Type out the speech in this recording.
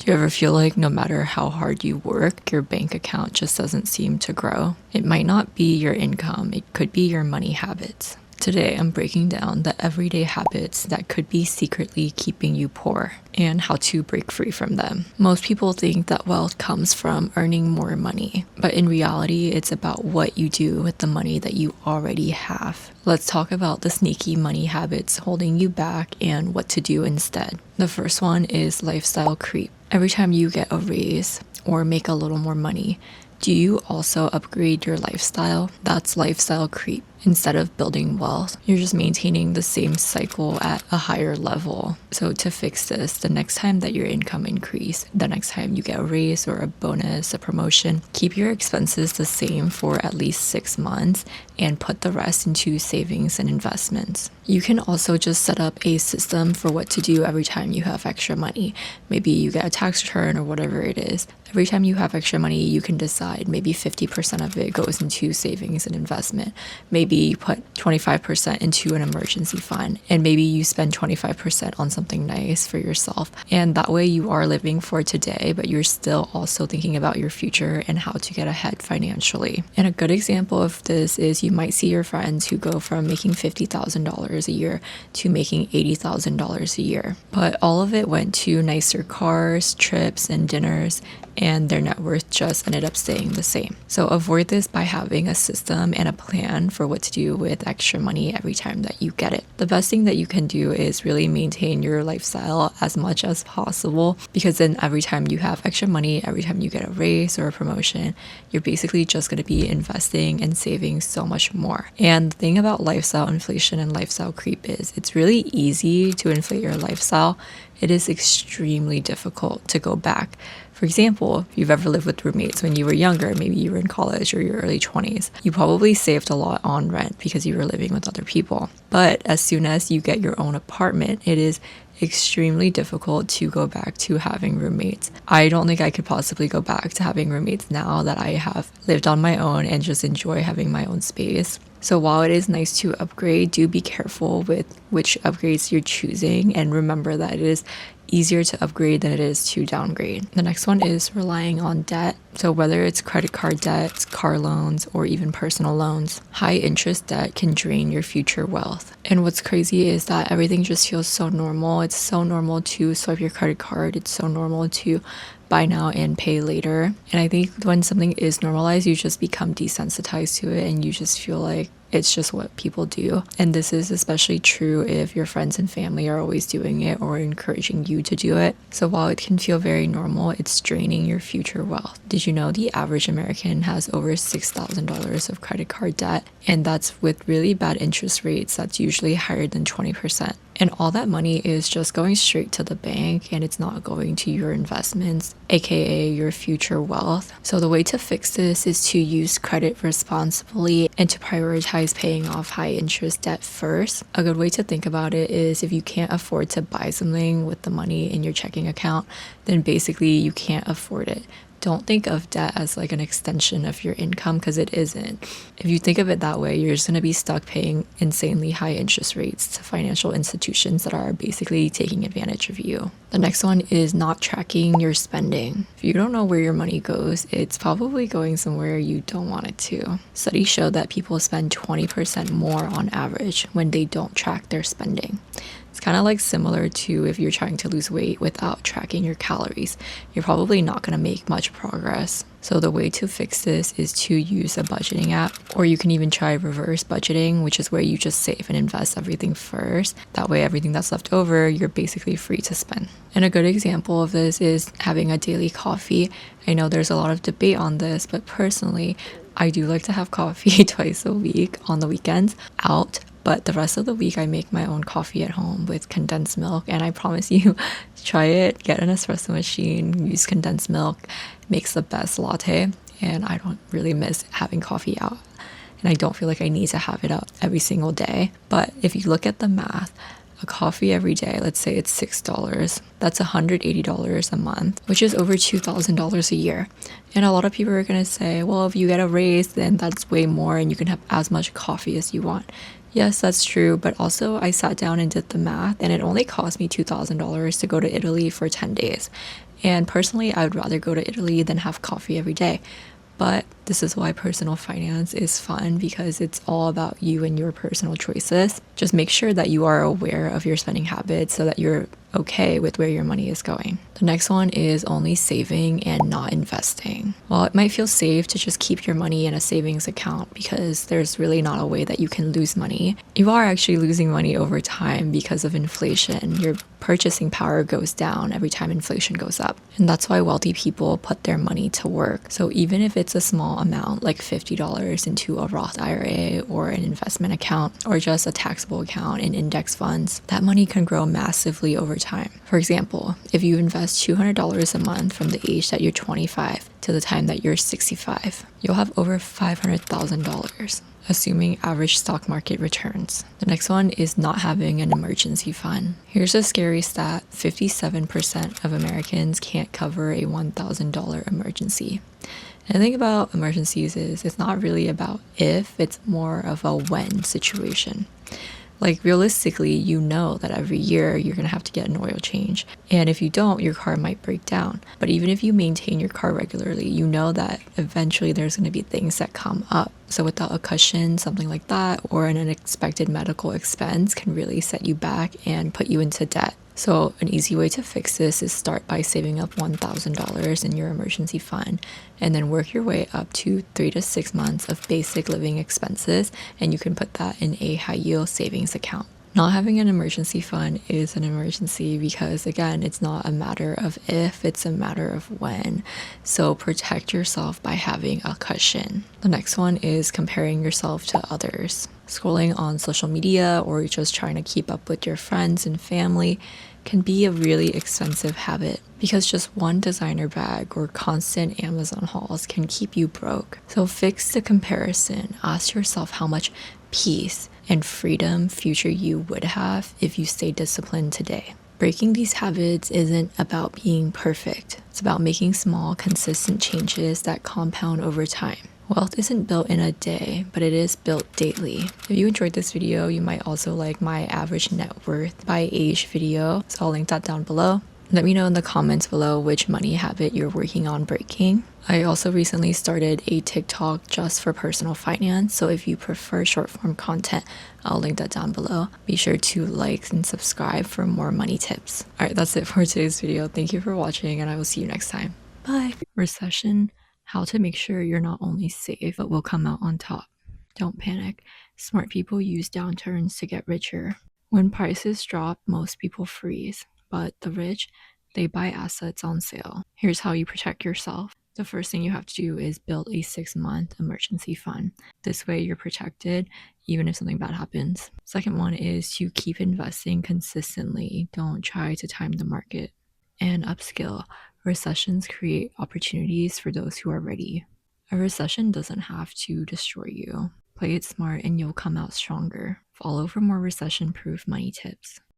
Do you ever feel like no matter how hard you work, your bank account just doesn't seem to grow? It might not be your income, it could be your money habits. Today, I'm breaking down the everyday habits that could be secretly keeping you poor and how to break free from them. Most people think that wealth comes from earning more money, but in reality, it's about what you do with the money that you already have. Let's talk about the sneaky money habits holding you back and what to do instead. The first one is lifestyle creep. Every time you get a raise or make a little more money, do you also upgrade your lifestyle? That's lifestyle creep. Instead of building wealth, you're just maintaining the same cycle at a higher level. So to fix this, the next time that your income increase, the next time you get a raise or a bonus, a promotion, keep your expenses the same for at least 6 months and put the rest into savings and investments. You can also just set up a system for what to do every time you have extra money. Maybe you get a tax return or whatever it is. Every time you have extra money, you can decide maybe 50% of it goes into savings and investment. Maybe you put 25% into an emergency fund, and maybe you spend 25% on something nice for yourself. And that way you are living for today, but you're still also thinking about your future and how to get ahead financially. And a good example of this is you might see your friends who go from making $50,000 a year to making $80,000 a year. But all of it went to nicer cars, trips, and dinners, and their net worth just ended up staying the same. So avoid this by having a system and a plan for what to do with extra money every time that you get it. The best thing that you can do is really maintain your lifestyle as much as possible, because then every time you have extra money, every time you get a raise or a promotion, you're basically just going to be investing and saving so much more. And the thing about lifestyle inflation and lifestyle creep is it's really easy to inflate your lifestyle. It is extremely difficult to go back. For example, if you've ever lived with roommates when you were younger, maybe you were in college or your early 20s, you probably saved a lot on rent because you were living with other people. But as soon as you get your own apartment, it is extremely difficult to go back to having roommates. I don't think I could possibly go back to having roommates now that I have lived on my own and just enjoy having my own space. So while it is nice to upgrade, do be careful with which upgrades you're choosing, and remember that it is easier to upgrade than it is to downgrade. The next one is relying on debt. So whether it's credit card debts, car loans, or even personal loans, high interest debt can drain your future wealth. And what's crazy is that everything just feels so normal. It's so normal to swipe your credit card. It's so normal to buy now and pay later. And I think when something is normalized, you just become desensitized to it and you just feel like it's just what people do. And this is especially true if your friends and family are always doing it or encouraging you to do it. So while it can feel very normal, it's draining your future wealth. Did you know the average American has over $6,000 of credit card debt? And that's with really bad interest rates. That's usually higher than 20%. And all that money is just going straight to the bank, and it's not going to your investments, aka your future wealth. So the way to fix this is to use credit responsibly and to prioritize paying off high interest debt first. A good way to think about it is if you can't afford to buy something with the money in your checking account, then basically you can't afford it. Don't think of debt as like an extension of your income, because it isn't. If you think of it that way, you're just going to be stuck paying insanely high interest rates to financial institutions that are basically taking advantage of you. The next one is not tracking your spending. If you don't know where your money goes, it's probably going somewhere you don't want it to. Studies show that people spend 20% more on average when they don't track their spending. It's kind of like similar to if you're trying to lose weight without tracking your calories. You're probably not going to make much progress. So the way to fix this is to use a budgeting app, or you can even try reverse budgeting, which is where you just save and invest everything first. That way, everything that's left over, you're basically free to spend. And a good example of this is having a daily coffee. I know there's a lot of debate on this, but personally, I do like to have coffee twice a week on the weekends out. But the rest of the week, I make my own coffee at home with condensed milk. And I promise you, try it. Get an espresso machine, use condensed milk. It makes the best latte. And I don't really miss having coffee out. And I don't feel like I need to have it out every single day. But if you look at the math, a coffee every day, let's say it's $6, that's $180 a month, which is over $2,000 a year. And a lot of people are going to say, well, if you get a raise, then that's way more and you can have as much coffee as you want. Yes, that's true, but also I sat down and did the math, and it only cost me $2,000 to go to Italy for 10 days. And personally, I would rather go to Italy than have coffee every day. But this is why personal finance is fun, because it's all about you and your personal choices. Just make sure that you are aware of your spending habits so that you're okay with where your money is going. The next one is only saving and not investing. While it might feel safe to just keep your money in a savings account because there's really not a way that you can lose money, you are actually losing money over time because of inflation. Your purchasing power goes down every time inflation goes up. And that's why wealthy people put their money to work. So even if it's a small amount, like $50 into a Roth IRA or an investment account, or just a taxable account in index funds, that money can grow massively over time. For example, if you invest $200 a month from the age that you're 25 to the time that you're 65, you'll have over $500,000, assuming average stock market returns. The next one is not having an emergency fund. Here's a scary stat: 57% of Americans can't cover a $1,000 emergency. And the thing about emergencies is it's not really about if, it's more of a when situation. Like realistically, you know that every year you're going to have to get an oil change. And if you don't, your car might break down. But even if you maintain your car regularly, you know that eventually there's going to be things that come up. So without a cushion, something like that, or an unexpected medical expense can really set you back and put you into debt. So an easy way to fix this is start by saving up $1,000 in your emergency fund and then work your way up to 3 to 6 months of basic living expenses, and you can put that in a high yield savings account. Not having an emergency fund is an emergency because, again, it's not a matter of if, it's a matter of when. So protect yourself by having a cushion. The next one is comparing yourself to others. Scrolling on social media or just trying to keep up with your friends and family can be a really expensive habit, because just one designer bag or constant Amazon hauls can keep you broke. So fix the comparison. Ask yourself how much peace and freedom future you would have if you stay disciplined today. Breaking these habits isn't about being perfect. It's about making small, consistent changes that compound over time. Wealth isn't built in a day, but it is built daily. If you enjoyed this video, you might also like my average net worth by age video, so I'll link that down below. Let me know in the comments below which money habit you're working on breaking. I also recently started a TikTok just for personal finance, so if you prefer short form content, I'll link that down below. Be sure to like and subscribe for more money tips. Alright, that's it for today's video. Thank you for watching, and I will see you next time. Bye! Recession: how to make sure you're not only safe, but will come out on top. Don't panic. Smart people use downturns to get richer. When prices drop, most people freeze, but the rich, they buy assets on sale. Here's how you protect yourself. The first thing you have to do is build a 6-month emergency fund. This way you're protected even if something bad happens. Second one is to keep investing consistently. Don't try to time the market. And upskill. Recessions create opportunities for those who are ready. A recession doesn't have to destroy you. Play it smart and you'll come out stronger. Follow for more recession-proof money tips.